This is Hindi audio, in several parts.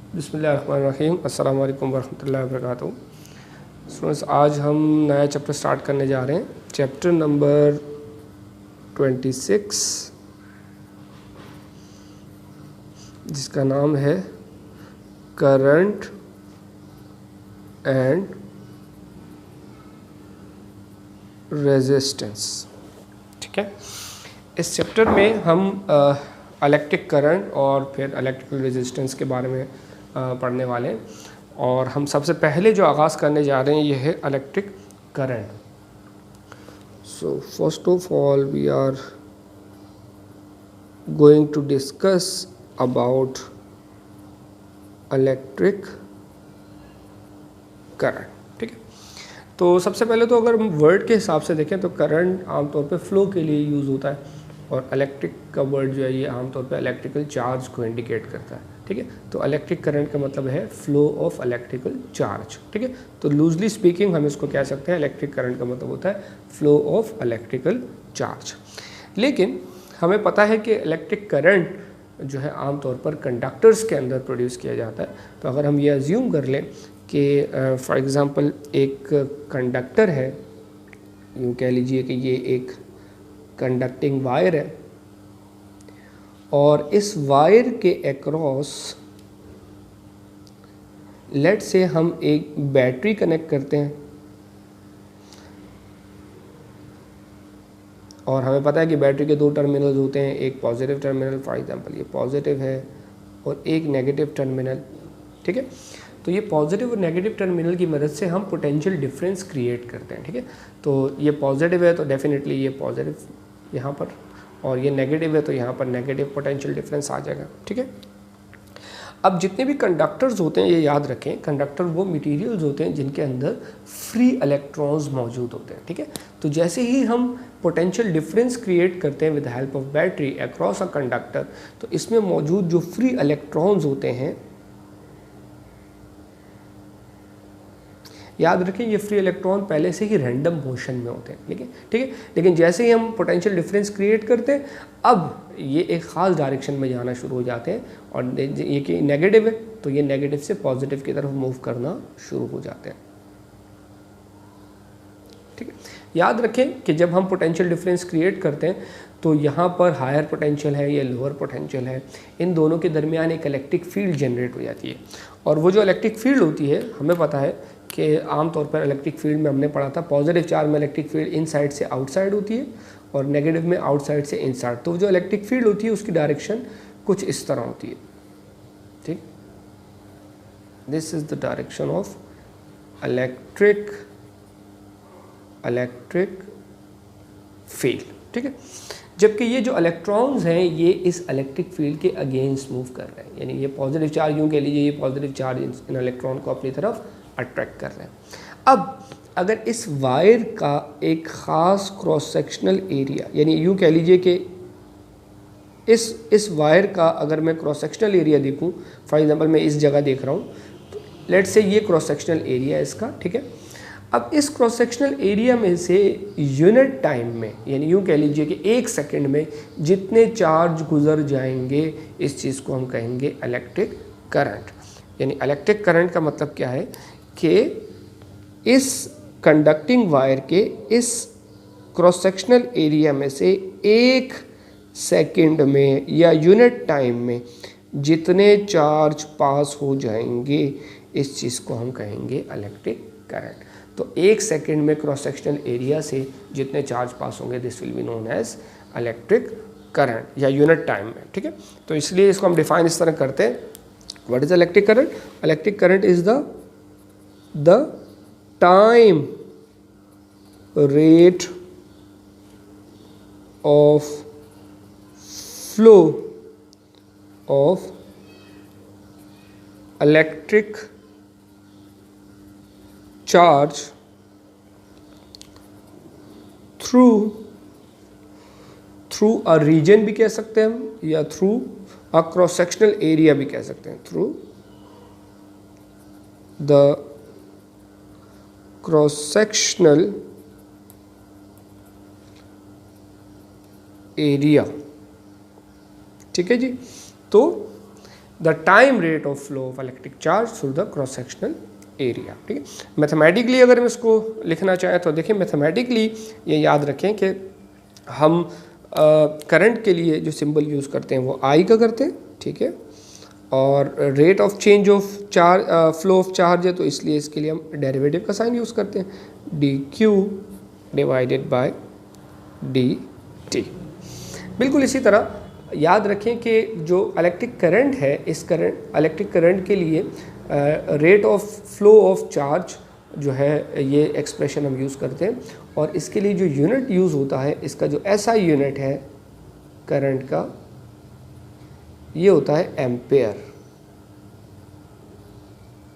बिस्मिल्लाहिर्रहमानिर्रहीम। अस्सलाम वालेकुम वरहमतुल्लाहि वबरकातुहू। स्टूडेंट्स, आज हम नया चैप्टर स्टार्ट करने जा रहे हैं। चैप्टर नंबर 26 जिसका नाम है करंट एंड रेजिस्टेंस। ठीक है, इस चैप्टर में हम इलेक्ट्रिक करंट और फिर इलेक्ट्रिकल रेजिस्टेंस के बारे में पढ़ने वाले हैं। और हम सबसे पहले जो आगाज़ करने जा रहे हैं ये है electric current. So first of all we are going to discuss about electric current. ठीक है, तो सबसे पहले तो अगर हम वर्ड के हिसाब से देखें तो करंट आमतौर पे फ्लो के लिए यूज़ होता है और इलेक्ट्रिक का वर्ड जो है ये आमतौर पे इलेक्ट्रिकल चार्ज को इंडिकेट करता है। ठीक है, तो इलेक्ट्रिक करंट का मतलब है फ्लो ऑफ इलेक्ट्रिकल चार्ज। ठीक है, तो लूजली स्पीकिंग हम इसको कह सकते हैं इलेक्ट्रिक करंट का मतलब होता है फ्लो ऑफ इलेक्ट्रिकल चार्ज। लेकिन हमें पता है कि इलेक्ट्रिक करंट जो है आमतौर पर कंडक्टर्स के अंदर प्रोड्यूस किया जाता है। तो अगर हम ये अज्यूम कर लें कि फॉर एग्ज़ाम्पल एक कंडक्टर है, यूँ कह लीजिए कि ये एक कंडक्टिंग वायर है और इस वायर के अक्रॉस लेट से हम एक बैटरी कनेक्ट करते हैं और हमें पता है कि बैटरी के दो टर्मिनल्स होते हैं, एक पॉजिटिव टर्मिनल, फॉर एग्जांपल ये पॉजिटिव है, और एक नेगेटिव टर्मिनल। ठीक है, तो ये पॉजिटिव और नेगेटिव टर्मिनल की मदद से हम पोटेंशियल डिफरेंस क्रिएट करते हैं। ठीक है, तो ये पॉजिटिव है तो डेफिनेटली ये पॉजिटिव यहाँ पर, और ये नेगेटिव है तो यहाँ पर नेगेटिव पोटेंशियल डिफरेंस आ जाएगा। ठीक है, अब जितने भी कंडक्टर्स होते हैं ये याद रखें, कंडक्टर वो मटेरियल्स होते हैं जिनके अंदर फ्री इलेक्ट्रॉन्स मौजूद होते हैं। ठीक है, तो जैसे ही हम पोटेंशियल डिफरेंस क्रिएट करते हैं with help of battery across a conductor, तो इसमें मौजूद जो फ्री इलेक्ट्रॉन्स होते हैं, याद रखें ये फ्री इलेक्ट्रॉन पहले से ही रैंडम मोशन में होते हैं। ठीक है, लेकिन जैसे ही हम पोटेंशियल डिफरेंस क्रिएट करते हैं अब ये एक ख़ास डायरेक्शन में जाना शुरू हो जाते हैं, और ये कि नेगेटिव है तो ये नेगेटिव से पॉजिटिव की तरफ मूव करना शुरू हो जाते हैं। ठीक है, याद रखें कि जब हम पोटेंशियल डिफरेंस क्रिएट करते हैं तो यहाँ पर हायर पोटेंशियल है या लोअर पोटेंशियल है, इन दोनों के दरमियान एक इलेक्ट्रिक फील्ड जनरेट हो जाती है। और वो जो इलेक्ट्रिक फील्ड होती है, हमें पता है कि आमतौर पर इलेक्ट्रिक फील्ड में हमने पढ़ा था पॉजिटिव चार्ज में इलेक्ट्रिक फील्ड इनसाइड से आउटसाइड होती है और नेगेटिव में आउटसाइड से इनसाइड। तो जो इलेक्ट्रिक फील्ड होती है उसकी डायरेक्शन कुछ इस तरह होती है। ठीक, this is the direction of electric field. ठीक है, जबकि ये जो इलेक्ट्रॉन्स हैं ये इस इलेक्ट्रिक फील्ड के अगेंस्ट मूव कर रहे हैं, यानी ये पॉजिटिव चार्ज, यूँ कह लीजिए ये पॉजिटिव चार्ज इन इलेक्ट्रॉन को अपनी तरफ अट्रैक्ट कर रहे हैं। अब अगर इस वायर का एक ख़ास क्रॉस सेक्शनल एरिया, यानी यूँ कह लीजिए कि इस वायर का अगर मैं क्रॉस सेक्शनल एरिया देखूं, फॉर एग्जांपल मैं इस जगह देख रहा हूँ, तो लेट से ये क्रॉस सेक्शनल एरिया है इसका। ठीक है, अब इस क्रॉस सेक्शनल एरिया में से यूनिट टाइम में, यानी यूँ कह लीजिए कि एक सेकेंड में जितने चार्ज गुजर जाएंगे, इस चीज़ को हम कहेंगे इलेक्ट्रिक करंट। यानी इलेक्ट्रिक करंट का मतलब क्या है कि इस कंडक्टिंग वायर के इस क्रॉस सेक्शनल एरिया में से एक सेकेंड में या यूनिट टाइम में जितने चार्ज पास हो जाएंगे, इस चीज़ को हम कहेंगे इलेक्ट्रिक करंट। तो एक सेकेंड में क्रॉस सेक्शनल एरिया से जितने चार्ज पास होंगे this will be known as electric current या यूनिट टाइम में। ठीक है, तो इसलिए इसको हम डिफाइन इस तरह करते हैं। What is electric current? Electric current is the time rate of flow of electric charge through a region भी कह सकते हैं हम, या through a cross sectional area भी कह सकते हैं, through the cross sectional area. ठीक है जी, तो the time rate of flow of electric charge through the cross sectional area. ठीक है, मैथमेटिकली अगर हम इसको लिखना चाहें तो देखिए मैथमेटिकली ये याद रखें कि हम करंट के लिए जो सिंबल यूज़ करते हैं वो आई का करते हैं। ठीक है, और rate of change of charge flow of charge है तो इसलिए इसके लिए हम डेरिवेटिव का साइन यूज़ करते हैं, D Q divided by D T. बिल्कुल इसी तरह याद रखें कि जो इलेक्ट्रिक करंट है, इस करंट इलेक्ट्रिक करंट के लिए rate of flow of charge जो है ये एक्सप्रेशन हम यूज़ करते हैं, और इसके लिए जो यूनिट यूज़ होता है, इसका जो एसआई यूनिट है करंट का, ये होता है एम्पेयर।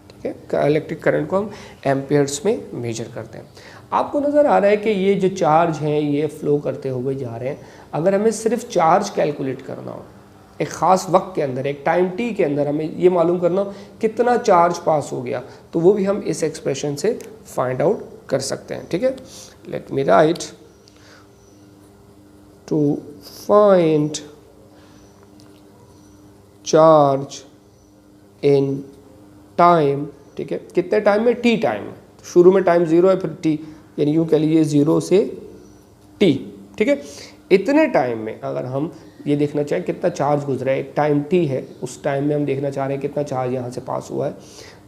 ठीक है, इलेक्ट्रिक करंट को हम एम्पेयर्स में मेजर करते हैं। आपको नज़र आ रहा है कि ये जो चार्ज हैं ये फ्लो करते हुए जा रहे हैं। अगर हमें सिर्फ चार्ज कैलकुलेट करना हो एक ख़ास वक्त के अंदर, एक टाइम टी के अंदर, हमें ये मालूम करना हो कितना चार्ज पास हो गया, तो वो भी हम इस एक्सप्रेशन से फाइंड आउट कर सकते हैं। ठीक है, let me write to find charge in time. ठीक है, कितने टाइम में? टी टाइम में। शुरू में टाइम 0 है, फिर टी, यानी यूँ कह लीजिए 0 से टी। ठीक है, इतने टाइम में अगर हम ये देखना चाहें कितना चार्ज गुजरा है, एक टाइम टी है, उस टाइम में हम देखना चाह रहे हैं कितना चार्ज यहाँ से पास हुआ है,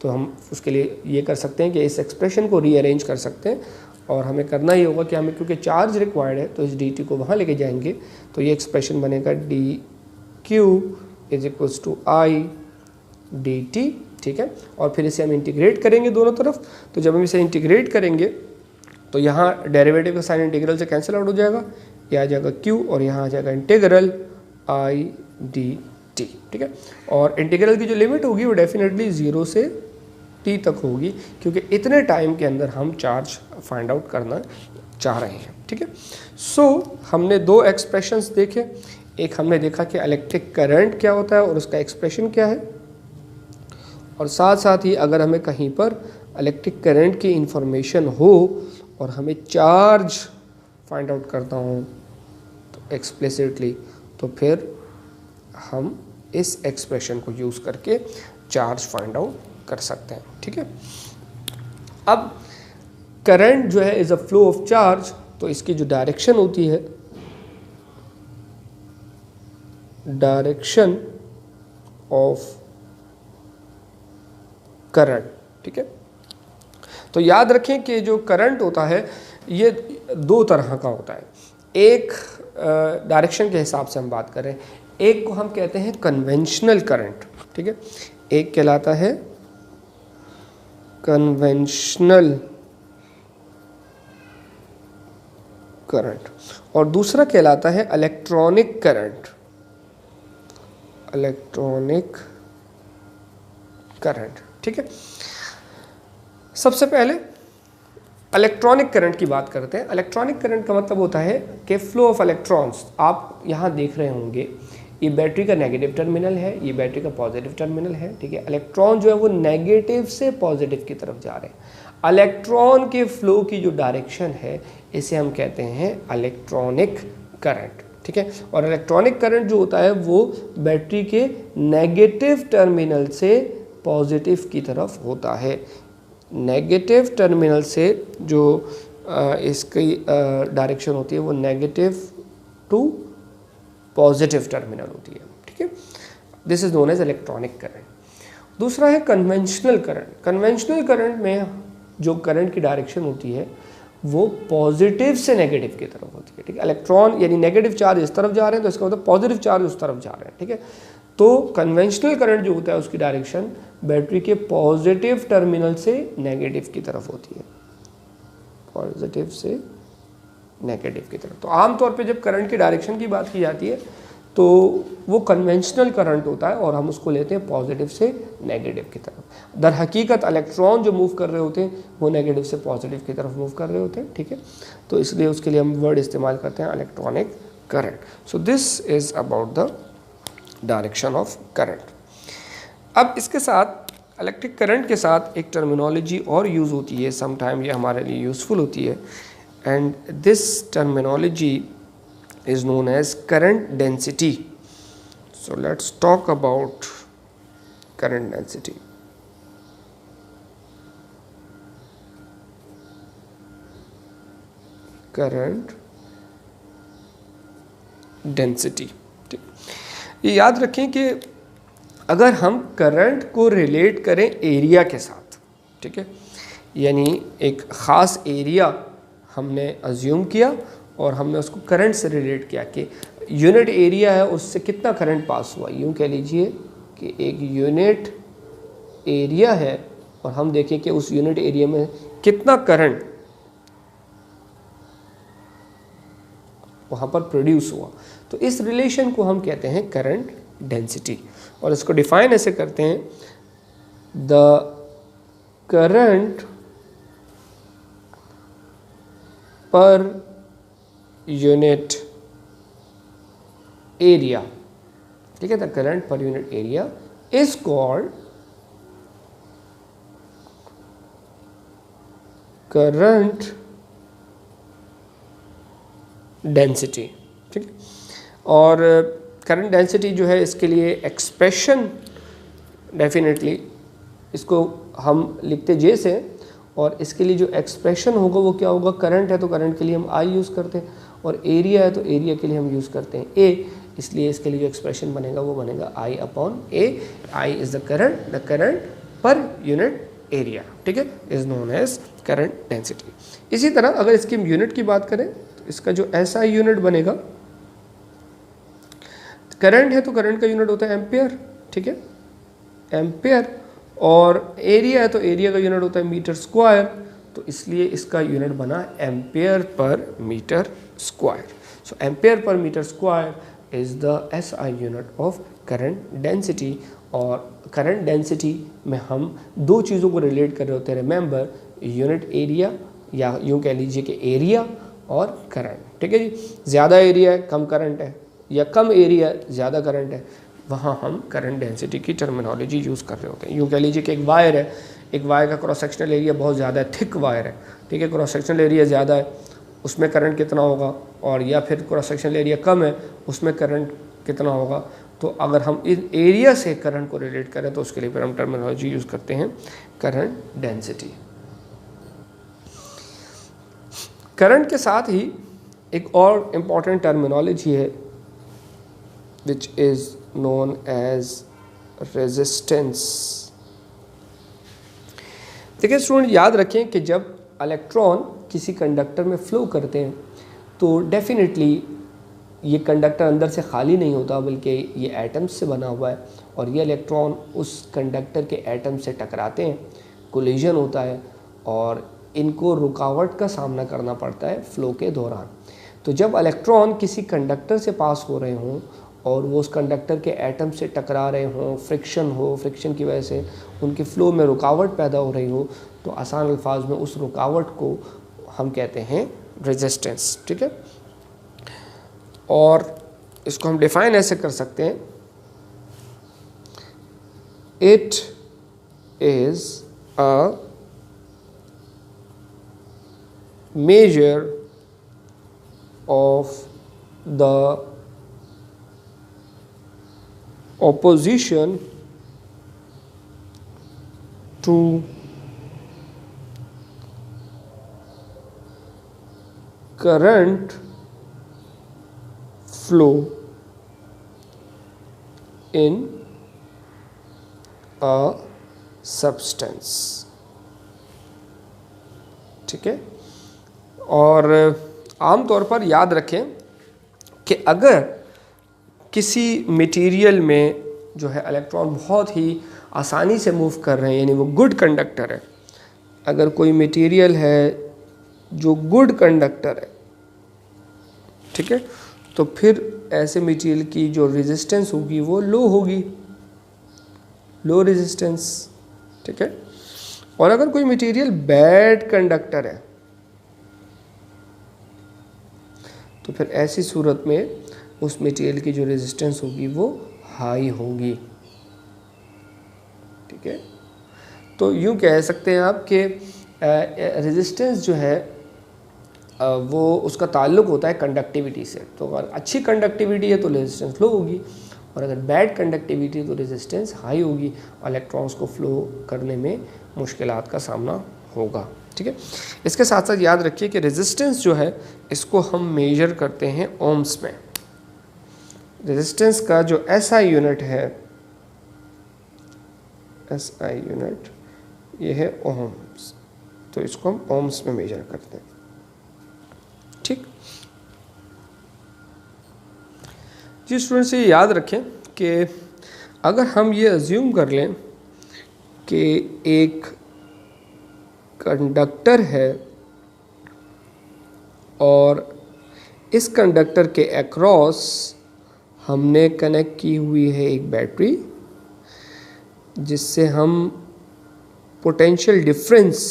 तो हम उसके लिए ये कर सकते हैं कि इस एक्सप्रेशन को रीअरेंज कर सकते हैं, और हमें करना ही होगा कि हमें, क्योंकि चार्ज रिक्वायर्ड है तो इस डी टी को वहाँ लेके जाएंगे, तो ये एक्सप्रेशन बनेगा d q is equals to i d t. ठीक है, और फिर इसे हम इंटीग्रेट करेंगे दोनों तरफ, तो जब हम इसे इंटीग्रेट करेंगे तो यहाँ डेरिवेटिव का साइन इंटीग्रल से कैंसिल आउट हो जाएगा, ये आ जाएगा क्यू और यहाँ आ जाएगा इंटीग्रल आई डी टी। ठीक है, और इंटीग्रल की जो लिमिट होगी वो डेफिनेटली 0 से टी तक होगी, क्योंकि इतने टाइम के अंदर हम चार्ज फाइंड आउट करना चाह रहे हैं। ठीक है, सो हमने दो एक्सप्रेशंस देखे, एक हमने देखा कि इलेक्ट्रिक करंट क्या होता है और उसका एक्सप्रेशन क्या है, और साथ साथ ही अगर हमें कहीं पर इलेक्ट्रिक करंट की इंफॉर्मेशन हो और हमें चार्ज फाइंड आउट करना हो तो एक्सप्लिसिटली, तो फिर हम इस एक्सप्रेशन को यूज़ करके चार्ज फाइंड आउट कर सकते हैं। ठीक है, अब करंट जो है is a flow of charge, तो इसकी जो डायरेक्शन होती है, डायरेक्शन ऑफ करंट। ठीक है, तो याद रखें कि जो करंट होता है ये दो तरह का होता है। एक डायरेक्शन के हिसाब से हम बात कर रहे हैं, एक को हम कहते हैं कन्वेंशनल करंट। ठीक है, एक कहलाता है कन्वेंशनल करंट और दूसरा कहलाता है इलेक्ट्रॉनिक करंट। Electronic current. ठीक है, सबसे पहले इलेक्ट्रॉनिक करंट की बात करते हैं। इलेक्ट्रॉनिक करंट का मतलब होता है कि फ्लो ऑफ इलेक्ट्रॉन्स। आप यहाँ देख रहे होंगे ये बैटरी का नेगेटिव टर्मिनल है, ये बैटरी का पॉजिटिव टर्मिनल है। ठीक है, इलेक्ट्रॉन जो है वो नेगेटिव से पॉजिटिव की तरफ जा रहे हैं। इलेक्ट्रॉन के फ्लो की जो डायरेक्शन है इसे हम कहते हैं इलेक्ट्रॉनिक करंट। ठीक है, और इलेक्ट्रॉनिक करंट जो होता है वो बैटरी के नेगेटिव टर्मिनल से पॉजिटिव की तरफ होता है। नेगेटिव टर्मिनल से जो इसकी डायरेक्शन होती है वो नेगेटिव टू पॉजिटिव टर्मिनल होती है। ठीक है, this is known as electronic current. दूसरा है कन्वेंशनल करंट। कन्वेंशनल करंट में जो करंट की डायरेक्शन होती है वो पॉजिटिव से नेगेटिव की तरफ होती है। ठीक है, इलेक्ट्रॉन यानी नेगेटिव चार्ज इस तरफ जा रहे हैं तो इसका मतलब पॉजिटिव चार्ज उस तरफ जा रहे हैं। ठीक है, तो कन्वेंशनल करंट जो होता है उसकी डायरेक्शन बैटरी के पॉजिटिव टर्मिनल से नेगेटिव की तरफ होती है, पॉजिटिव से नेगेटिव की तरफ। तो आमतौर पे जब करंट की डायरेक्शन की बात की जाती है तो वो कन्वेंशनल करंट होता है और हम उसको लेते हैं पॉजिटिव से नेगेटिव की तरफ। दर हकीकत इलेक्ट्रॉन जो मूव कर रहे होते हैं वो नेगेटिव से पॉजिटिव की तरफ मूव कर रहे होते हैं। ठीक है, तो इसलिए उसके लिए हम वर्ड इस्तेमाल करते हैं electronic current. So this is about the direction of current. अब इसके साथ इलेक्ट्रिक करंट के साथ एक टर्मिनोलॉजी और यूज़ होती है, समटाइम ये हमारे लिए यूज़फुल होती है, and this terminology is known as current density. So let's talk about current density. Current density, ठीक। ये याद रखें कि अगर हम करंट को रिलेट करें एरिया के साथ, ठीक है, यानी एक ख़ास एरिया हमने अज्यूम किया और हमने उसको करंट से रिलेट किया कि यूनिट एरिया है उससे कितना करंट पास हुआ। यूँ कह लीजिए कि एक यूनिट एरिया है और हम देखें कि उस यूनिट एरिया में कितना करंट वहाँ पर प्रोड्यूस हुआ, तो इस रिलेशन को हम कहते हैं करंट डेंसिटी। और इसको डिफाइन ऐसे करते हैं, the current per unit area, ठीक है, the current per unit area is called current density, ठीक है। और करंट डेंसिटी जो है इसके लिए एक्सप्रेशन डेफिनेटली इसको हम लिखते जे से, और इसके लिए जो एक्सप्रेशन होगा वो क्या होगा, करंट है तो करंट के लिए हम आई यूज़ करते हैं और एरिया है तो एरिया के लिए हम यूज़ करते हैं ए, इसलिए इसके लिए जो एक्सप्रेशन बनेगा वो बनेगा I upon A. I is the current per unit area, ठीक है, is known as current density. इसी तरह अगर इसकी यूनिट की बात करें तो इसका जो एस आई यूनिट बनेगा, करंट है तो करंट का यूनिट होता है एम्पेयर, ठीक है, एम्पेयर, और एरिया है तो एरिया का यूनिट होता है मीटर स्क्वायर, तो इसलिए इसका यूनिट बना ampere per metre square. So ampere per metre square is the S I unit of current density. और करंट डेंसिटी में हम दो चीज़ों को रिलेट कर रहे होते हैं, रिमेंबर, यूनिट एरिया या यूँ कह लीजिए कि एरिया और करंट, ठीक है जी। ज़्यादा एरिया है कम करंट है, या कम एरिया ज़्यादा करंट है, वहाँ हम करंट डेंसिटी की टर्मिनोलॉजी यूज़ कर रहे होते हैं। यूँ कह लीजिए कि एक वायर है, एक वायर का क्रॉस सेक्शनल एरिया बहुत ज़्यादा है, थिक वायर है, ठीक है, क्रॉस सेक्शनल एरिया ज़्यादा है, उसमें करंट कितना होगा, और या फिर क्रॉस सेक्शनल एरिया कम है उसमें करंट कितना होगा। तो अगर हम इस एरिया से करंट को रिलेट करें तो उसके लिए फिर हम टर्मिनोलॉजी यूज़ करते हैं करंट डेंसिटी। करंट के साथ ही एक और इम्पॉर्टेंट टर्मिनोलॉजी है which is known as resistance। देखिए स्टूडेंट, याद रखें कि जब इलेक्ट्रॉन किसी कंडक्टर में फ्लो करते हैं तो डेफिनेटली ये कंडक्टर अंदर से खाली नहीं होता, बल्कि ये एटम्स से बना हुआ है, और ये इलेक्ट्रॉन उस कंडक्टर के एटम से टकराते हैं, कोलिजन होता है, और इनको रुकावट का सामना करना पड़ता है फ्लो के दौरान। तो जब इलेक्ट्रॉन किसी कंडक्टर से पास हो रहे हों और वो उस कंडक्टर के एटम से टकरा रहे हों, फ्रिक्शन हो, फ्रिक्शन की वजह से उनके फ़्लो में रुकावट पैदा हो रही हो, तो आसान अल्फाज में उस रुकावट को हम कहते हैं रेजिस्टेंस, ठीक है। और इसको हम डिफ़ाइन ऐसे कर सकते हैं, it is a measure of the opposition to current flow in a substance, ठीक है। और आम तौर पर याद रखें कि अगर किसी मटेरियल में जो है इलेक्ट्रॉन बहुत ही आसानी से मूव कर रहे हैं, यानी वो गुड कंडक्टर है, अगर कोई मटेरियल है जो गुड कंडक्टर है, ठीक है, तो फिर ऐसे मटेरियल की जो रेजिस्टेंस होगी वो लो होगी, लो रेजिस्टेंस, ठीक है। और अगर कोई मटेरियल बैड कंडक्टर है तो फिर ऐसी सूरत में उस मटेरियल की जो रेजिस्टेंस होगी वो हाई होगी, ठीक है। तो यूँ कह सकते हैं आप कि रेजिस्टेंस जो है वो उसका ताल्लुक़ होता है कंडक्टिविटी से। तो अगर अच्छी कंडक्टिविटी है तो रेजिस्टेंस लो होगी, और अगर बैड कंडक्टिविटी तो रेजिस्टेंस हाई होगी और इलेक्ट्रॉन्स को फ्लो करने में मुश्किलात का सामना होगा। ठीक है, इसके साथ साथ याद रखिए कि रेजिस्टेंस जो है इसको हम मेजर करते हैं ओम्स में। रेजिस्टेंस का जो एसआई यूनिट है, एसआई यूनिट ये है ओम्स, तो इसको हम ओम्स में मेजर करते हैं। ठीक, जी स्टूडेंट्स ये याद रखें कि अगर हम ये अज्यूम कर लें कि एक कंडक्टर है और इस कंडक्टर के अक्रॉस हमने कनेक्ट की हुई है एक बैटरी, जिससे हम पोटेंशियल डिफरेंस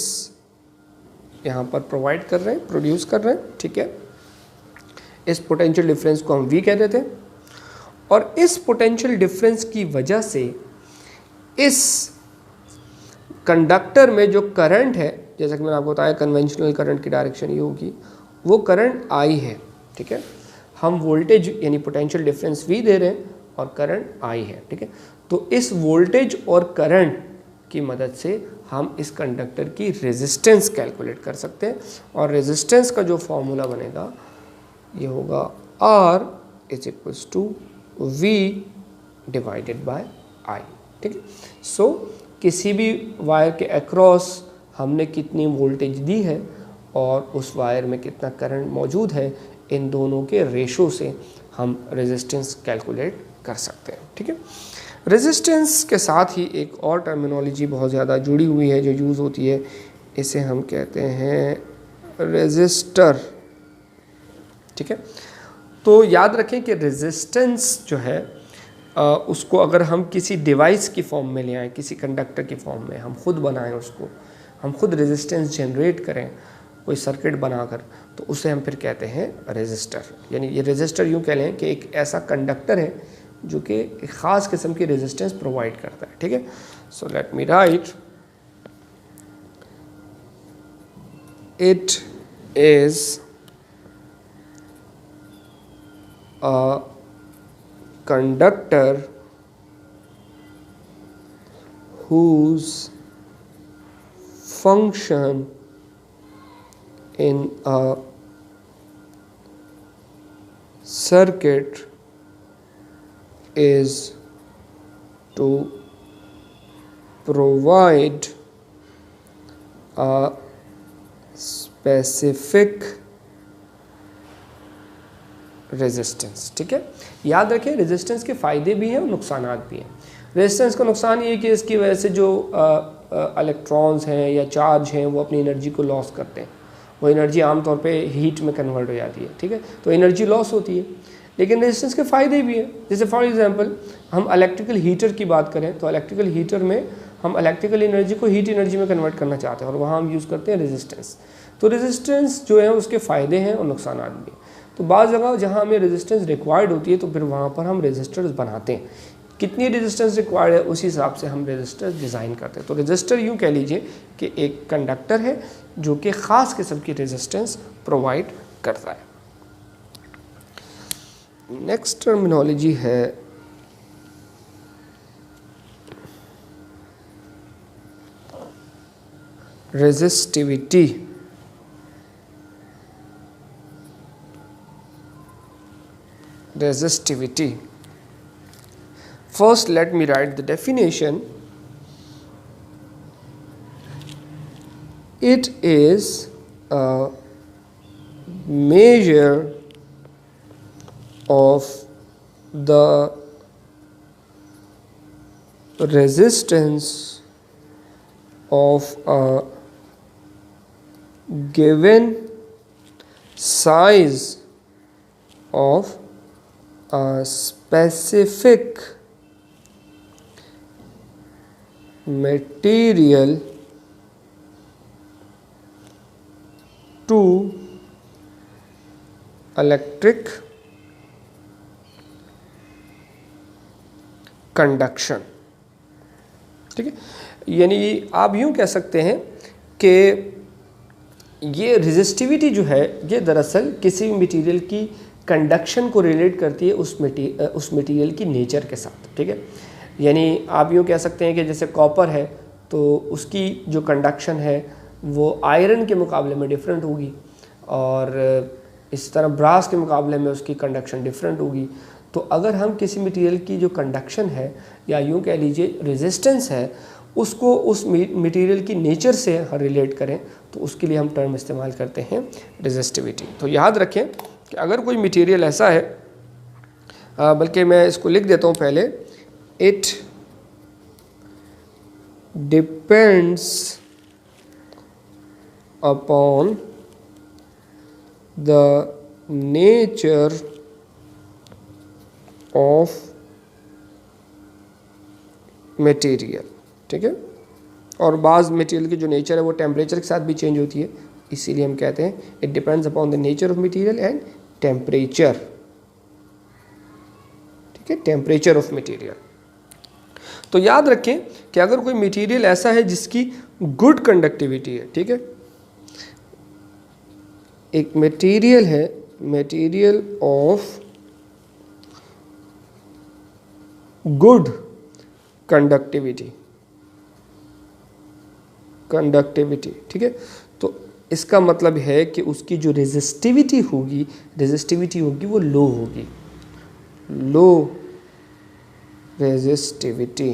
यहाँ पर प्रोवाइड कर रहे हैं, प्रोड्यूस कर रहे हैं। ठीक है, इस पोटेंशियल डिफरेंस को हम V कह रहे थे और इस पोटेंशियल डिफरेंस की वजह से इस कंडक्टर में जो करंट है, जैसा कि मैंने आपको बताया कन्वेंशनल करंट की डायरेक्शन ये होगी, वो करंट I है। ठीक है, हम वोल्टेज यानी पोटेंशियल डिफरेंस V दे रहे हैं और करंट I है। ठीक है, तो इस वोल्टेज और करंट की मदद से हम इस कंडक्टर की रेजिस्टेंस कैलकुलेट कर सकते हैं और रेजिस्टेंस का जो फॉर्मूला बनेगा ये होगा R = V divided by I। ठीक है, सो किसी भी वायर के अक्रॉस हमने कितनी वोल्टेज दी है और उस वायर में कितना करंट मौजूद है, इन दोनों के रेशो से हम रेजिस्टेंस कैलकुलेट कर सकते हैं। ठीक है, रेजिस्टेंस के साथ ही एक और टर्मिनोलॉजी बहुत ज़्यादा जुड़ी हुई है जो यूज़ होती है, इसे हम कहते हैं रेजिस्टर। ठीक है, तो याद रखें कि रेजिस्टेंस जो है उसको अगर हम किसी डिवाइस की फॉर्म में ले आएँ, किसी कंडक्टर की फॉर्म में हम खुद बनाएं, उसको हम खुद रेजिस्टेंस जनरेट करें कोई सर्किट बनाकर, तो उसे हम फिर कहते हैं रेजिस्टर। यानी ये रेजिस्टर यूँ कह लें कि एक ऐसा कंडक्टर है जो कि एक ख़ास किस्म की रेजिस्टेंस प्रोवाइड करता है। ठीक है, so let me right, it is a conductor whose function in a circuit is to provide a specific resistance. ठीक है, याद रखें रेजिस्टेंस के फ़ायदे भी हैं और नुकसानात भी हैं। रेजिस्टेंस का नुकसान ये है कि इसकी वजह से जो इलेक्ट्रॉन्स हैं या चार्ज हैं वो अपनी एनर्जी को लॉस करते हैं, वो एनर्जी आमतौर पे हीट में कन्वर्ट हो जाती है। ठीक है, तो एनर्जी लॉस होती है, लेकिन रेजिस्टेंस के फ़ायदे भी हैं। जैसे फॉर एग्जांपल हम इलेक्ट्रिकल हीटर की बात करें तो इलेक्ट्रिकल हीटर में हम इलेक्ट्रिकल एनर्जी को हीट एनर्जी में कन्वर्ट करना चाहते हैं और वहाँ हम यूज़ करते हैं रेजिस्टेंस। तो रेजिस्टेंस जो है उसके फ़ायदे हैं और नुकसानात भी हैं। तो बाज़ जगह जहाँ हमें रेजिस्टेंस रिक्वायर्ड होती है तो फिर वहाँ पर हम रेजिस्टर्स बनाते हैं। कितनी रेजिस्टेंस रिक्वायर्ड है उसी हिसाब से हम रेजिस्टर्स डिज़ाइन करते हैं। तो रेजिस्टर यूँ कह लीजिए कि एक कंडक्टर है जो कि ख़ास किस्म की रेजिस्टेंस प्रोवाइड करता है। नेक्स्ट टर्मिनोलॉजी है resistivity. Resistivity. First, let me write the definition. It is a measure of the resistance of a given size of a specific material to electric conduction। ठीक है, यानी आप यूँ कह सकते हैं कि ये रेजिस्टिविटी जो है ये दरअसल किसी भी मटेरियल की कंडक्शन को रिलेट करती है उस मटेरियल की नेचर के साथ, ठीक है। यानी आप यूँ कह सकते हैं कि जैसे कॉपर है तो उसकी जो कंडक्शन है वो आयरन के मुकाबले में डिफरेंट होगी, और इस तरह ब्रास के मुकाबले में उसकी कंडक्शन डिफरेंट होगी। तो अगर हम किसी मटेरियल की जो कंडक्शन है या यूँ कह लीजिए रेजिस्टेंस है उसको उस मटेरियल की नेचर से रिलेट करें तो उसके लिए हम टर्म इस्तेमाल करते हैं रेजिस्टिविटी। तो याद रखें कि अगर कोई मटेरियल ऐसा है, बल्कि मैं इसको लिख देता हूँ पहले, it depends upon the nature of material, ठीक है। और बाज़ मटेरियल की जो नेचर है वो टेम्परेचर के साथ भी चेंज होती है, इसीलिए हम कहते हैं it depends upon the nature of material and temperature, ठीक है, टेम्परेचर ऑफ मटेरियल। तो याद रखें कि अगर कोई मटेरियल ऐसा है जिसकी गुड कंडक्टिविटी है, ठीक है, एक मटेरियल है, मटेरियल ऑफ गुड कंडक्टिविटी, ठीक है, तो इसका मतलब है कि उसकी जो रेजिस्टिविटी होगी वो लो होगी, लो रेजिस्टिविटी,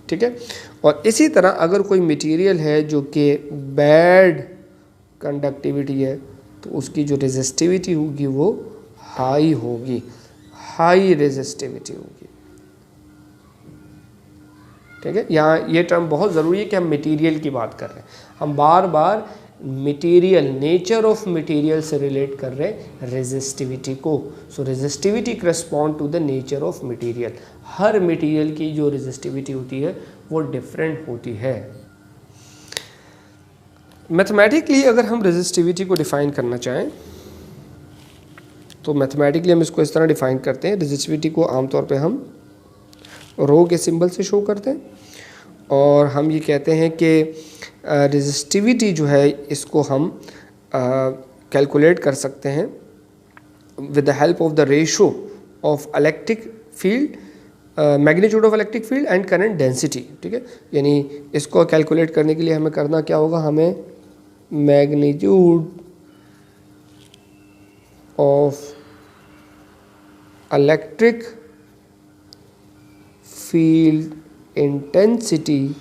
ठीक है। और इसी तरह अगर कोई मटेरियल है जो कि बैड कंडक्टिविटी है तो उसकी जो रेजिस्टिविटी होगी वो हाई होगी, हाई रेजिस्टिविटी होगी, ठीक है। यहाँ ये टर्म बहुत ज़रूरी है कि हम मटेरियल की बात कर रहे हैं, हम बार बार मटेरियल, नेचर ऑफ मटेरियल से रिलेट कर रहे हैं रेजिस्टिविटी को। So resistivity correspond to the nature of material. हर मटेरियल की जो रेजिस्टिविटी होती है वो डिफरेंट होती है। मैथमेटिकली अगर हम रेजिस्टिविटी को डिफ़ाइन करना चाहें तो मैथमेटिकली हम इसको इस तरह डिफ़ाइन करते हैं। रेजिस्टिविटी को आमतौर पे हम रो के सिंबल से शो करते हैं और हम ये कहते हैं कि रेजिस्टिविटी जो है इसको हम कैलकुलेट कर सकते हैं with the help of the ratio of electric field, magnitude of electric field and current density, ठीक है। यानी इसको कैलकुलेट करने के लिए हमें करना क्या होगा, हमें magnitude of electric field intensity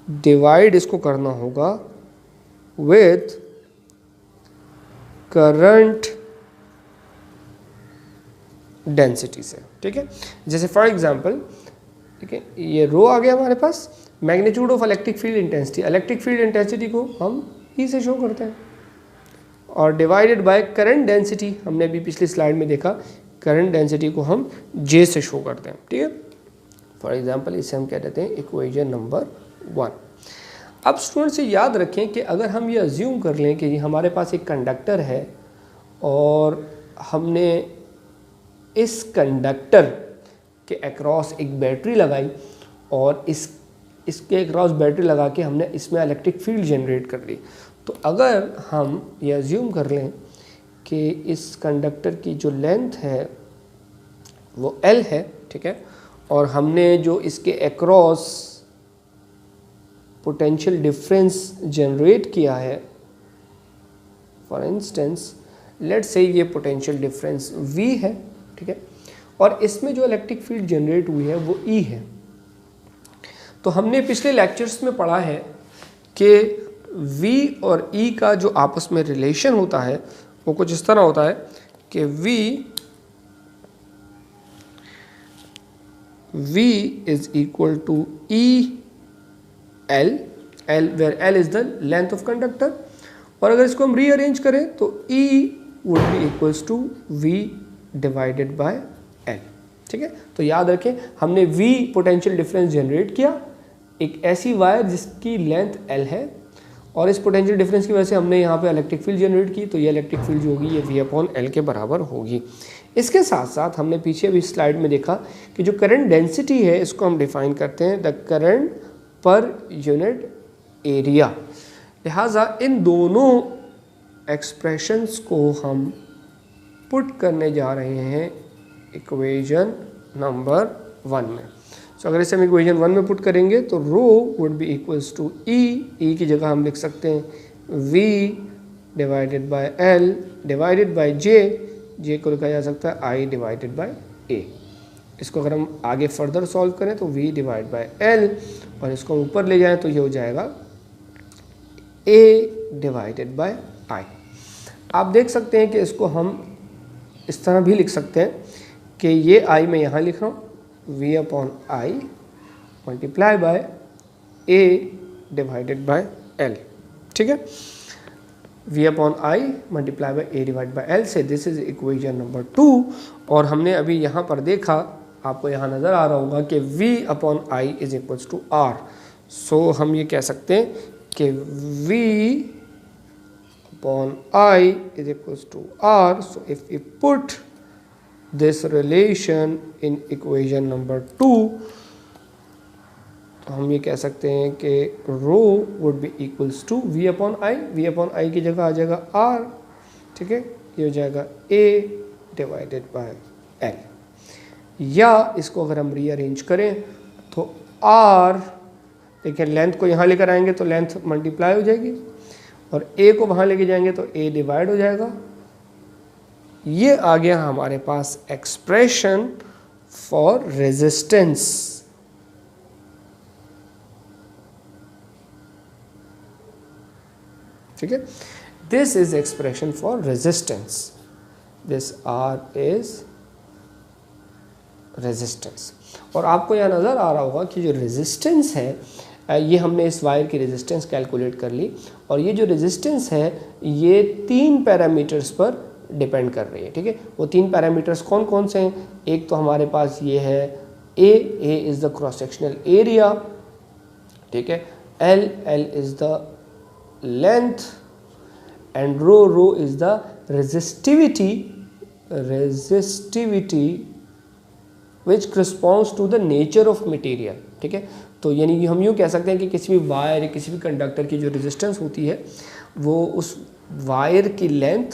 divide इसको करना होगा विथ करंट डेंसिटी से, ठीक है। जैसे फॉर एग्जांपल, ठीक है, ये रो आ गया हमारे पास, magnitude of electric field intensity, electric field intensity को हम ई से शो करते हैं, और डिवाइडेड बाय करंट डेंसिटी, हमने अभी पिछली स्लाइड में देखा करंट डेंसिटी को हम जे से शो करते हैं, ठीक है। फॉर एग्जांपल इसे हम कह देते हैं इक्वेशन नंबर 1। अब स्टूडेंट से याद रखें कि अगर हम ये अज्यूम कर लें कि हमारे पास एक कंडक्टर है और हमने इस कंडक्टर के अक्रॉस एक बैटरी लगाई और इसके अक्रॉस बैटरी लगा के हमने इसमें इलेक्ट्रिक फील्ड जनरेट कर ली, तो अगर हम ये अज्यूम कर लें कि इस कंडक्टर की जो लेंथ है वो L है, ठीक है, और हमने जो इसके अक्रॉस पोटेंशियल डिफरेंस जनरेट किया है, फॉर इंस्टेंस लेट्स से ये पोटेंशियल डिफरेंस V है, ठीक है, और इसमें जो इलेक्ट्रिक फील्ड जनरेट हुई है वो E है। तो हमने पिछले लेक्चर्स में पढ़ा है कि V और E का जो आपस में रिलेशन होता है वो कुछ इस तरह होता है कि V is equal to EL, where L is the length of conductor, और अगर इसको हम रीअरेंज करें तो E would be equals to V divided by L, ठीक है। तो याद रखें हमने V पोटेंशियल डिफरेंस जनरेट किया एक ऐसी वायर जिसकी लेंथ L है, और इस पोटेंशियल डिफरेंस की वजह से हमने यहाँ पे इलेक्ट्रिक फील्ड जनरेट की, तो ये इलेक्ट्रिक फील्ड जो होगी ये V/L के बराबर होगी। इसके साथ साथ हमने पीछे भी स्लाइड में देखा कि जो करंट डेंसिटी है इसको हम डिफाइन करते हैं the current per unit area. लिहाजा इन दोनों एक्सप्रेशंस को हम पुट करने जा रहे हैं इक्वेशन नंबर 1 में। सो अगर इसे हम इक्वेशन 1 में पुट करेंगे तो rho would be equals to E की जगह हम लिख सकते हैं V divided by L divided by J को लिखा जा सकता है आई डिवाइडेड बाय ए। इसको अगर हम आगे फर्दर सॉल्व करें तो v डिवाइड बाय एल और इसको हम ऊपर ले जाएं तो ये हो जाएगा a डिवाइडेड बाय आई। आप देख सकते हैं कि इसको हम इस तरह भी लिख सकते हैं कि ये i मैं यहाँ लिख रहा हूँ v upon I multiply by a divided by L. ठीक है, v upon I multiply by a divide by L से दिस इज इक्वेशन नंबर 2। और हमने अभी यहाँ पर देखा, आपको यहाँ नज़र आ रहा होगा कि v upon I is equals to R. So हम ये कह सकते हैं कि v upon I is equals to R. So if you put this relation in equation number 2 तो हम ये कह सकते हैं कि rho would be equals to v upon I की जगह आ जाएगा r। ठीक है, ये हो जाएगा a डिवाइडेड बाय l। या इसको अगर हम रीअरेंज करें तो r, देखिए लेंथ को यहाँ लेकर आएंगे तो लेंथ मल्टीप्लाई हो जाएगी और a को वहाँ लेके जाएंगे तो a डिवाइड हो जाएगा। ये आ गया हमारे पास एक्सप्रेशन फॉर रेजिस्टेंस। ठीक है, this is expression for resistance, this r is resistance. और आपको यह नज़र आ रहा होगा कि जो रेजिस्टेंस है ये हमने इस वायर की रेजिस्टेंस कैलकुलेट कर ली और ये जो रेजिस्टेंस है ये 3 पैरामीटर्स पर डिपेंड कर रही है। ठीक है, वो 3 पैरामीटर्स कौन कौन से हैं? एक तो हमारे पास ये है A is the cross sectional area. ठीक है, L is the length and rho is the resistivity which corresponds to the nature of material. ठीक है, तो यानी हम यूँ कह सकते हैं कि किसी भी वायर या किसी भी कंडक्टर की जो रेजिस्टेंस होती है वो उस वायर की लेंथ,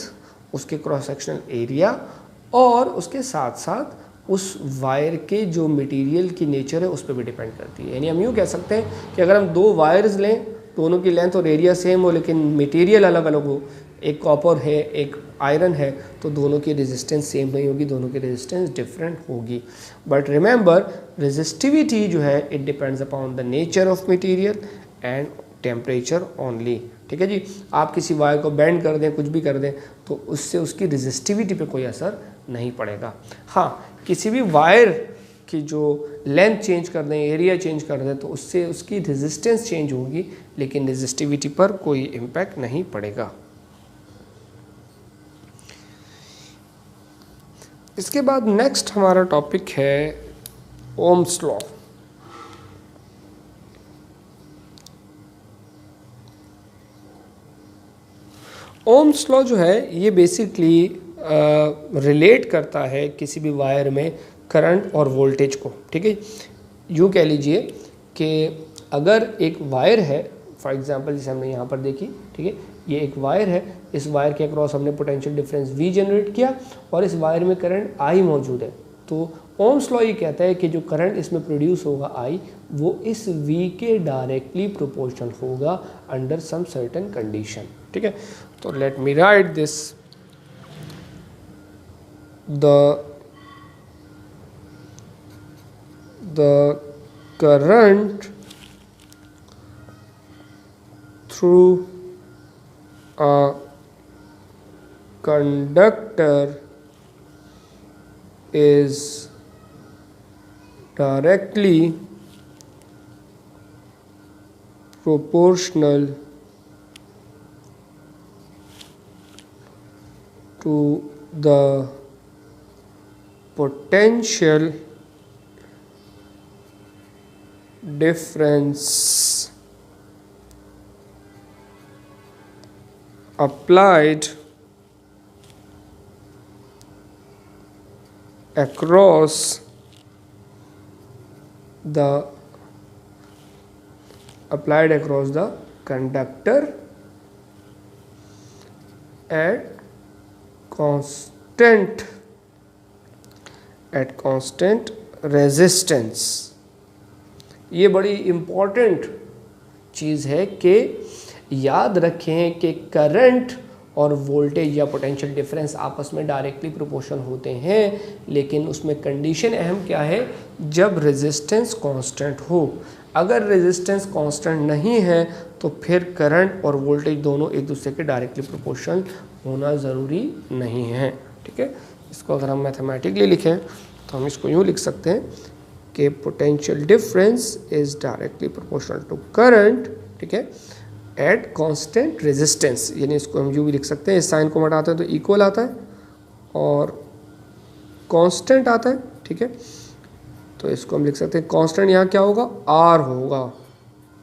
उसके क्रॉस सेक्शनल एरिया और उसके साथ साथ उस वायर के जो मटेरियल की नेचर है उस पर भी डिपेंड करती है। यानी हम यूँ कह सकते हैं कि अगर हम 2 वायर्स लें, दोनों की लेंथ और एरिया सेम हो लेकिन मटेरियल अलग अलग हो, एक कॉपर है एक आयरन है, तो दोनों की रेजिस्टेंस सेम नहीं होगी, दोनों की रेजिस्टेंस डिफरेंट होगी। बट रिमेंबर रेजिस्टिविटी जो है it depends upon the nature of material and temperature only. ठीक है जी, आप किसी वायर को बेंड कर दें, कुछ भी कर दें तो उससे उसकी रेजिस्टिविटी पे कोई असर नहीं पड़ेगा। हाँ, किसी भी वायर की जो लेंथ चेंज कर दें, एरिया चेंज कर दें तो उससे उसकी रेजिस्टेंस चेंज होगी लेकिन रेजिस्टिविटी पर कोई इम्पैक्ट नहीं पड़ेगा। इसके बाद नेक्स्ट हमारा टॉपिक है ओम्स लॉ। ओम्स लॉ जो है ये बेसिकली रिलेट करता है किसी भी वायर में करंट और वोल्टेज को। ठीक है, यूँ कह लीजिए कि अगर एक वायर है, फॉर एग्जांपल जैसे हमने यहाँ पर देखी, ठीक है, ये एक वायर है, इस वायर के अक्रॉस हमने पोटेंशियल डिफरेंस V जनरेट किया और इस वायर में करंट I मौजूद है। तो ओम्स लॉ ये कहता है कि जो करंट इसमें प्रोड्यूस होगा I वो इस V के डायरेक्टली प्रोपोर्शनल होगा अंडर सम सर्टेन कंडीशन। ठीक है, तो late me right this, the current through a conductor is directly proportional to the potential difference applied across the conductor at constant constant resistance. ये बड़ी इम्पॉर्टेंट चीज़ है कि याद रखें कि करंट और वोल्टेज या पोटेंशियल डिफरेंस आपस में डायरेक्टली प्रोपोर्शनल होते हैं, लेकिन उसमें कंडीशन अहम क्या है, जब रेजिस्टेंस कांस्टेंट हो। अगर रेजिस्टेंस कांस्टेंट नहीं है तो फिर करंट और वोल्टेज दोनों एक दूसरे के डायरेक्टली प्रोपोर्शनल होना ज़रूरी नहीं है। ठीक है, इसको अगर हम मैथमेटिकली लिखें तो हम इसको यूँ लिख सकते हैं कि potential difference is directly proportional to current, ठीक है, एट कांस्टेंट रेजिस्टेंस। यानी इसको हम यूँ भी लिख सकते हैं, इस साइन को हटाते हैं तो इक्वल आता है और कांस्टेंट आता है। ठीक है, तो इसको हम लिख सकते हैं कांस्टेंट यहाँ क्या होगा, आर होगा।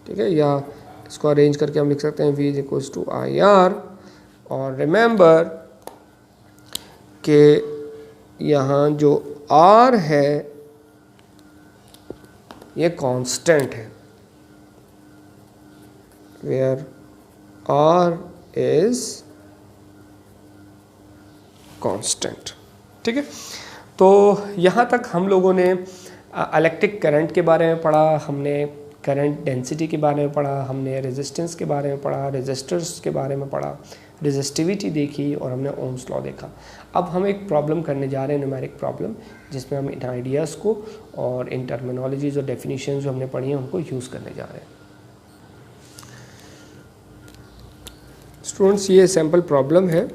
ठीक है, या इसको अरेंज करके हम लिख सकते हैं V equals to I R. और रिमेंबर कि यहाँ जो R है ये कांस्टेंट है, वेयर R इज कांस्टेंट। ठीक है, तो यहाँ तक हम लोगों ने इलेक्ट्रिक करंट के बारे में पढ़ा, हमने करंट डेंसिटी के बारे में पढ़ा, हमने रेजिस्टेंस के बारे में पढ़ा, रेजिस्टर्स के बारे में पढ़ा, रेजिस्टिविटी देखी और हमने ओम्स लॉ देखा। अब हम एक प्रॉब्लम करने जा रहे हैं, न्यूमेरिक प्रॉब्लम, जिसमें हम इन आइडियाज़ को और इन टर्मिनोलॉजीज और डेफिनेशन जो हमने पढ़ी हैं उनको यूज़ करने जा रहे हैं। स्टूडेंट्स, ये सैम्पल प्रॉब्लम है।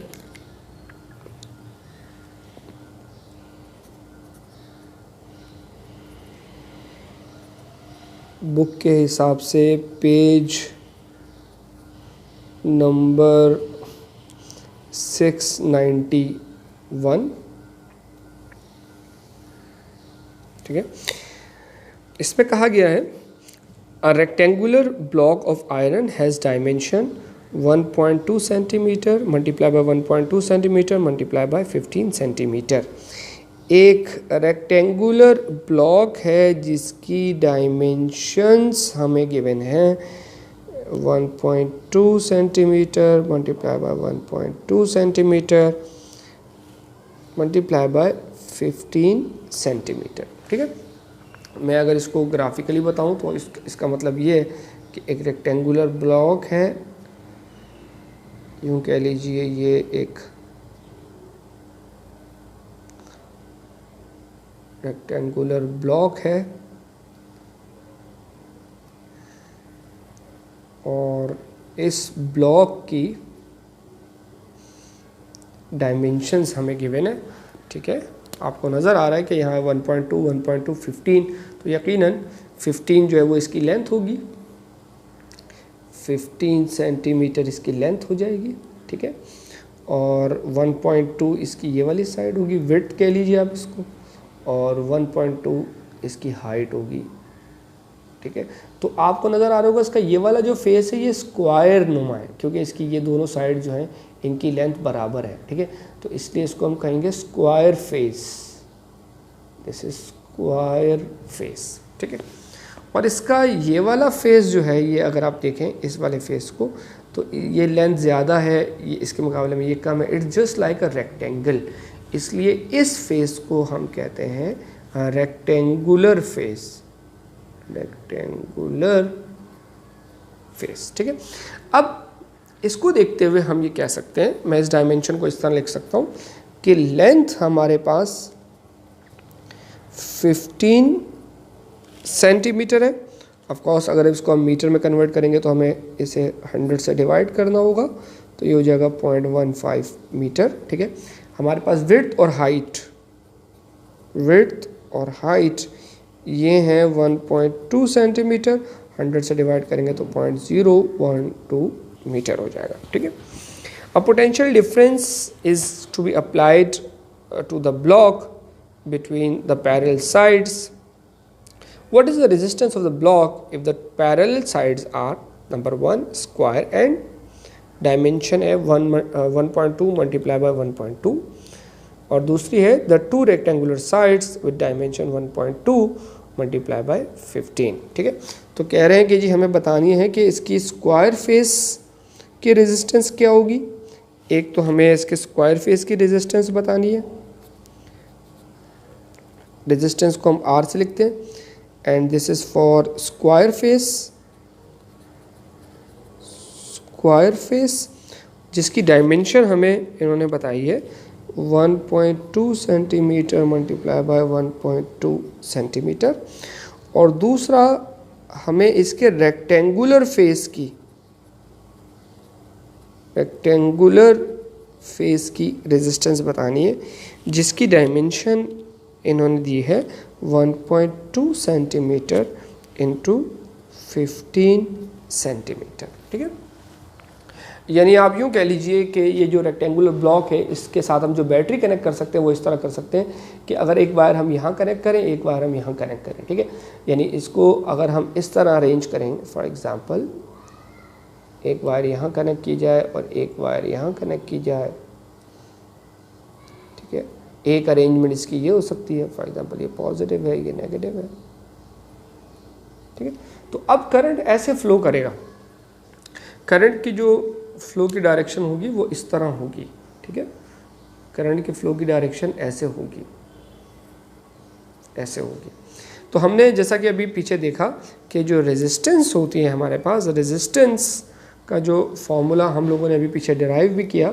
बुक के हिसाब से पेज नंबर 691। ठीक है, इसमें कहा गया है a rectangular block of iron has dimension 1.2 centimetre multiply by 1.2 centimetre multiply by 15 centimetre. एक रेक्टेंगुलर ब्लॉक है जिसकी डायमेंशंस हमें गिवन है 1.2 centimetre multiply by 1.2 centimetre multiply by 15 centimetre. ठीक है, मैं अगर इसको ग्राफिकली बताऊं तो इसका मतलब ये है कि एक रेक्टेंगुलर ब्लॉक है, यूँ कह लीजिए ये एक रेक्टेंगुलर ब्लॉक है और इस ब्लॉक की डायमेंशंस हमें गिवन है। ठीक है, आपको नज़र आ रहा है कि यहाँ 1.2, 1.2, 15, तो यकीनन 15 जो है वो इसकी लेंथ होगी, 15 सेंटीमीटर इसकी लेंथ हो जाएगी। ठीक है, और 1.2 इसकी ये वाली साइड होगी, विड्थ कह लीजिए आप इसको, और 1.2 इसकी हाइट होगी। ठीक है, तो आपको नज़र आ रहा होगा इसका ये वाला जो फेस है ये स्क्वायर नुमा है, क्योंकि इसकी ये दोनों साइड जो हैं इनकी लेंथ बराबर है। ठीक है, तो इसलिए इसको हम कहेंगे square face, this is square face. ठीक है, और इसका ये वाला फेस जो है ये अगर आप देखें इस वाले फेस को तो ये लेंथ ज़्यादा है, ये इसके मुकाबले में ये कम है, it's just like a rectangle, इसलिए इस फेस को हम कहते हैं रेक्टेंगुलर फेस, रेक्टेंगुलर फेस। ठीक है, अब इसको देखते हुए हम ये कह सकते हैं, मैं इस डायमेंशन को इस तरह लिख सकता हूँ कि लेंथ हमारे पास 15 सेंटीमीटर है। ऑफ कोर्स अगर इसको हम मीटर में कन्वर्ट करेंगे तो हमें इसे 100 से डिवाइड करना होगा, तो ये हो जाएगा 0.15 मीटर। ठीक है, हमारे पास विड्थ और हाइट ये हैं 1.2 सेंटीमीटर, 100 से डिवाइड करेंगे तो 0.012 मीटर हो जाएगा। ठीक है, a potential difference is to be applied to the block between the parallel sides. What is the resistance of the block if the parallel sides are number 1 square and dimension है 1.2 multiply by 1.2 और दूसरी है the two rectangular sides with dimension 1.2 multiply by 15। ठीक है, तो कह रहे हैं कि जी हमें बतानी है कि इसकी स्क्वायर फेस की रेजिस्टेंस क्या होगी एक तो हमें इसके स्क्वायर फेस की रेजिस्टेंस बतानी है, रेजिस्टेंस को हम R से लिखते हैं, and this is for square face जिसकी डायमेंशन हमें इन्होंने बताई है 1.2 सेंटीमीटर मल्टीप्लाई बाय 1.2 सेंटीमीटर। और दूसरा हमें इसके रेक्टेंगुलर फेस की रेजिस्टेंस बतानी है जिसकी डायमेंशन इन्होंने दी है 1.2 सेंटीमीटर इंटू 15 सेंटीमीटर। ठीक है, यानी आप यूँ कह लीजिए कि ये जो रेक्टेंगुलर ब्लॉक है इसके साथ हम जो बैटरी कनेक्ट कर सकते हैं वो इस तरह कर सकते हैं कि अगर एक वायर हम यहाँ कनेक्ट करें, एक वायर हम यहाँ कनेक्ट करें। ठीक है, यानी इसको अगर हम इस तरह अरेंज करें, फॉर एग्जांपल एक वायर यहाँ कनेक्ट की जाए और एक वायर यहाँ कनेक्ट की जाए। ठीक है, एक अरेंजमेंट इसकी ये हो सकती है, फॉर एग्जांपल ये पॉजिटिव है, ये नेगेटिव है। ठीक है, तो अब करंट ऐसे फ्लो करेगा, करंट की जो फ्लो की डायरेक्शन होगी वो इस तरह होगी। ठीक है, करंट की फ्लो की डायरेक्शन ऐसे होगी, ऐसे होगी। तो हमने जैसा कि अभी पीछे देखा कि जो रेजिस्टेंस होती है हमारे पास, रेजिस्टेंस का जो फॉर्मूला हम लोगों ने अभी पीछे डिराइव भी किया,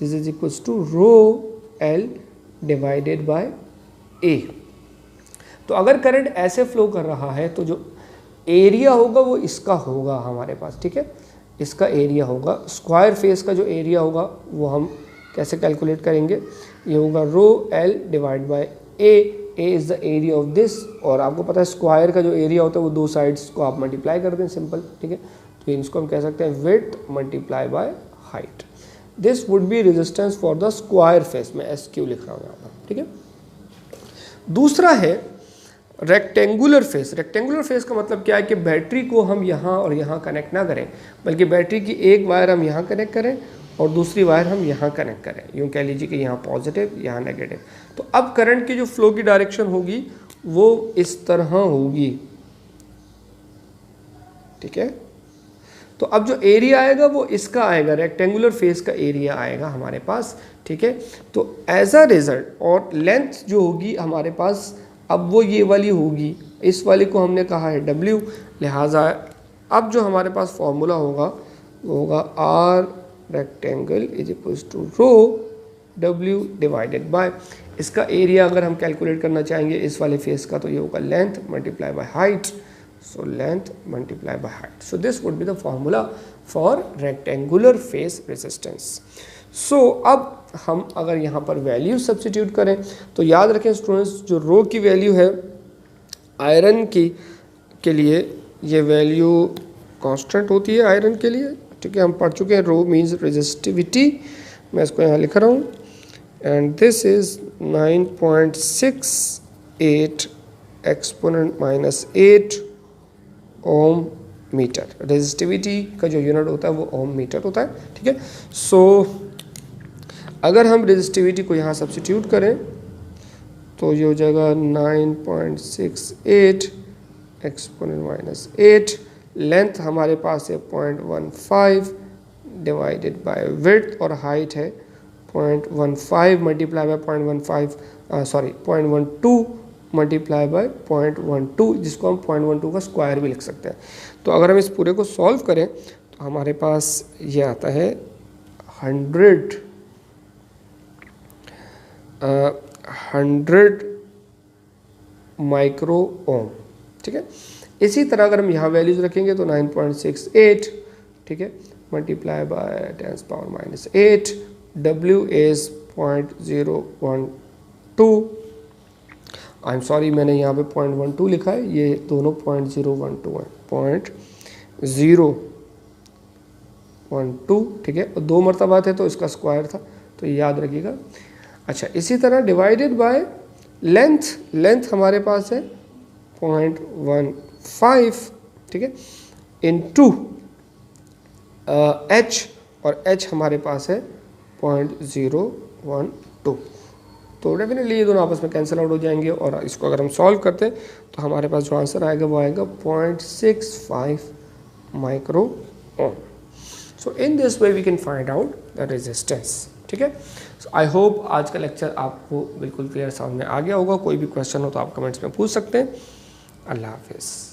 this is equals to rho L divided by A. तो अगर करंट ऐसे फ्लो कर रहा है तो जो एरिया होगा वो इसका होगा हमारे पास। ठीक है, इसका एरिया होगा, स्क्वायर फेस का जो एरिया होगा वो हम कैसे कैलकुलेट करेंगे, ये होगा rho L divide by A. A is the area of this, और आपको पता है स्क्वायर का जो एरिया होता है वो दो साइड्स को आप मल्टीप्लाई कर दें, सिंपल। ठीक है, तो इसको हम कह सकते हैं width multiply by height. This would B resistance for the square face, मैं एस क्यू लिख रहा हूँ यहाँ पर। ठीक है, दूसरा है रेक्टेंगुलर फेस। रेक्टेंगुलर फेस का मतलब क्या है कि बैटरी को हम यहाँ और यहाँ कनेक्ट ना करें, बल्कि बैटरी की एक वायर हम यहाँ कनेक्ट करें और दूसरी वायर हम यहाँ कनेक्ट करें। यूँ कह लीजिए कि यहाँ पॉजिटिव, यहाँ नेगेटिव। तो अब करंट की जो फ्लो की डायरेक्शन होगी वो इस तरह होगी। ठीक है, तो अब जो एरिया आएगा वो इसका आएगा, रेक्टेंगुलर फेस का एरिया आएगा हमारे पास। ठीक है, तो एज अ रिजल्ट, और लेंथ जो होगी हमारे पास अब वो ये वाली होगी, इस वाली को हमने कहा है W, लिहाजा अब जो हमारे पास फॉर्मूला होगा वो होगा R rectangle is equals to rho W divided by, इसका एरिया अगर हम कैलकुलेट करना चाहेंगे इस वाले फेस का तो ये होगा length multiply by height, so length multiply by height. So this would be the formula for rectangular face resistance. So अब हम अगर यहाँ पर वैल्यू सब्स्टिट्यूट करें तो याद रखें स्टूडेंट्स, जो रो की वैल्यू है आयरन की के लिए ये वैल्यू कांस्टेंट होती है आयरन के लिए। ठीक है, हम पढ़ चुके हैं रो मीन्स रेजिस्टिविटी, मैं इसको यहाँ लिख रहा हूँ, and this is 9.68 exponent minus 8 ohm metre. Resistivity का जो यूनिट होता है वो ओम मीटर होता है। ठीक है, सो अगर हम रेजिस्टिविटी को यहाँ सब्स्टिट्यूट करें तो ये हो जाएगा 9.68 एक्सपोनेंट माइनस 8, लेंथ हमारे पास है 0.15 डिवाइडेड बाय विड्थ, और हाइट है 0.15 मल्टीप्लाई बाय 0.12 मल्टीप्लाई बाय 0.12, जिसको हम 0.12 का स्क्वायर भी लिख सकते हैं। तो अगर हम इस पूरे को सॉल्व करें तो हमारे पास ये आता है 100 माइक्रो ओम। ठीक है, इसी तरह अगर हम यहाँ वैल्यूज रखेंगे तो 9.68, ठीक है, multiply by 10 power minus 8, W is 0.012, I am sorry मैंने यहाँ पे 0.12 लिखा है, ये दोनों 0.012 है, 0.012। ठीक है, और दो मरतबा थे तो इसका स्क्वायर था, तो ये याद रखिएगा। अच्छा, इसी तरह डिवाइडेड बाय लेंथ हमारे पास है 0.15, ठीक है, इनटू H, और H हमारे पास है 0.012। तो डेफिनेटली ये दोनों आपस में कैंसिल आउट हो जाएंगे, और इसको अगर हम सॉल्व करते हैं तो हमारे पास जो आंसर आएगा वो आएगा 0.65 micro ohm. So in this way we can find out the resistance. ठीक है, सो आई होप आज का लेक्चर आपको बिल्कुल क्लियर समझ में आ गया होगा। कोई भी क्वेश्चन हो तो आप कमेंट्स में पूछ सकते हैं। अल्लाह हाफिज़।